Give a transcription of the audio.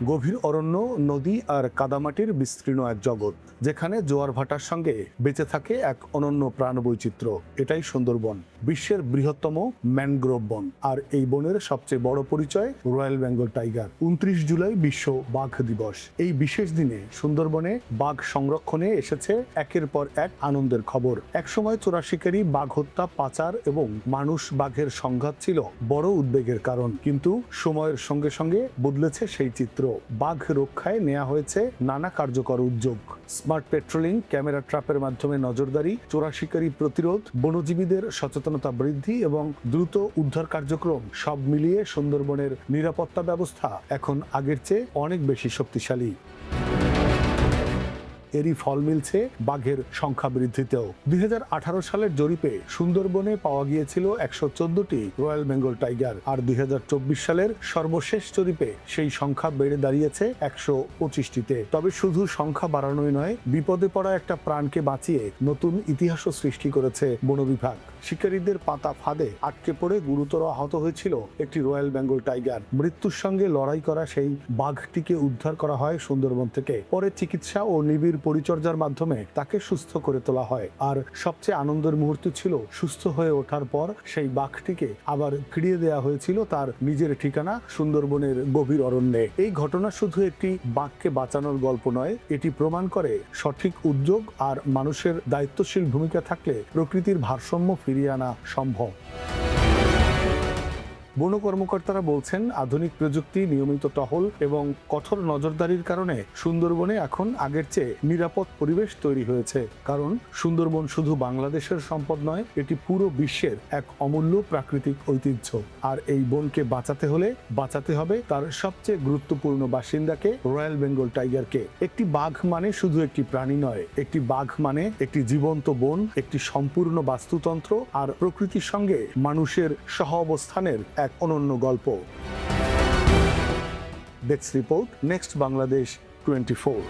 গভীর অরণ্য, নদী আর কাদামাটির বিস্তীর্ণ এক জগৎ, যেখানে জোয়ার ভাটার সঙ্গে বেঁচে থাকে এক অনন্য প্রাণবৈচিত্র্য। এটাই সুন্দরবন, বিশ্বের বৃহত্তম ম্যানগ্রোভ বন। আর এই বনের সবচেয়ে বড় পরিচয় রয়্যাল বেঙ্গল টাইগার। ২৯ জুলাই বিশ্ব বাঘ দিবস। এই বিশেষ দিনে সুন্দরবনে বাঘ সংরক্ষণে এসেছে একের পর এক আনন্দের খবর। একসময় চোরা শিকারি, বাঘ হত্যা, পাচার এবং মানুষ বাঘের সংঘাত ছিল বড় উদ্বেগের কারণ। কিন্তু সময়ের সঙ্গে সঙ্গে বদলেছে সেই চিত্র। বাঘ রক্ষায় নেওয়া হয়েছে নানা কার্যকর উদ্যোগ। স্মার্ট পেট্রোলিং, ক্যামেরা ট্র্যাপের মাধ্যমে নজরদারি, চোরা শিকারি প্রতিরোধ, বনজীবীদের সচেতনতা বৃদ্ধি এবং দ্রুত উদ্ধার কার্যক্রম, সব মিলিয়ে সুন্দরবনের নিরাপত্তা ব্যবস্থা এখন আগের চেয়ে অনেক বেশি শক্তিশালী। এরই ফল মিলছে বাঘের সংখ্যা বৃদ্ধিতেও। ২০১৮ সালের জরিপে সুন্দরবনে পাওয়া গিয়েছিল ১১৪টি রয়্যাল বেঙ্গল টাইগার, আর ২০২৪ সালের সর্বশেষ জরিপে সেই সংখ্যা বেড়ে দাঁড়িয়েছে ১২৫টিতে। তবে শুধু সংখ্যা বাড়ানোই নয়, বিপদে পড়া একটা প্রাণকে বাঁচিয়ে নতুন ইতিহাসও সৃষ্টি করেছে বন বিভাগ। শিকারীদের পাতা ফাঁদে আটকে পড়ে গুরুতর আহত হয়েছিল একটি রয়্যাল বেঙ্গল টাইগার। মৃত্যুর সঙ্গে লড়াই করা সেই বাঘটিকে উদ্ধার করা হয় সুন্দরবন থেকে। পরে চিকিৎসা ও নিবিড় পরিচর্যার মাধ্যমে তাকে সুস্থ করে তোলা হয়। আর সবচেয়ে আনন্দের মুহূর্ত ছিল, সুস্থ হয়ে ওঠার পর সেই বাঘটিকে আবার ফিরিয়ে দেওয়া হয়েছিল তার নিজের ঠিকানা সুন্দরবনের গভীর অরণ্যে। এই ঘটনা শুধু একটি বাঘকে বাঁচানোর গল্প নয়, এটি প্রমাণ করে সঠিক উদ্যোগ আর মানুষের দায়িত্বশীল ভূমিকা থাকলে প্রকৃতির ভারসাম্য ফিরিয়ে আনা সম্ভব। বন কর্মকর্তারা বলছেন, আধুনিক প্রযুক্তি, নিয়মিত টহল এবং কঠোর নজরদারির কারণে সুন্দরবনে এখন আগের চেয়ে নিরাপদ পরিবেশ তৈরি হয়েছে। কারণ সুন্দরবন শুধু বাংলাদেশের সম্পদ নয়, এটি পুরো বিশ্বের এক অমূল্য প্রাকৃতিক ঐতিহ্য। আর এই বনকে বাঁচাতে হলে বাঁচাতে হবে তার সবচেয়ে গুরুত্বপূর্ণ বাসিন্দাকে, রয়্যাল বেঙ্গল টাইগারকে। একটি বাঘ মানে শুধু একটি প্রাণী নয়, একটি বাঘ মানে একটি জীবন্ত বন, একটি সম্পূর্ণ বাস্তুতন্ত্র আর প্রকৃতির সঙ্গে মানুষের সহ অবস্থানের এক অনন্য গল্প। Desk report, next Bangladesh 24।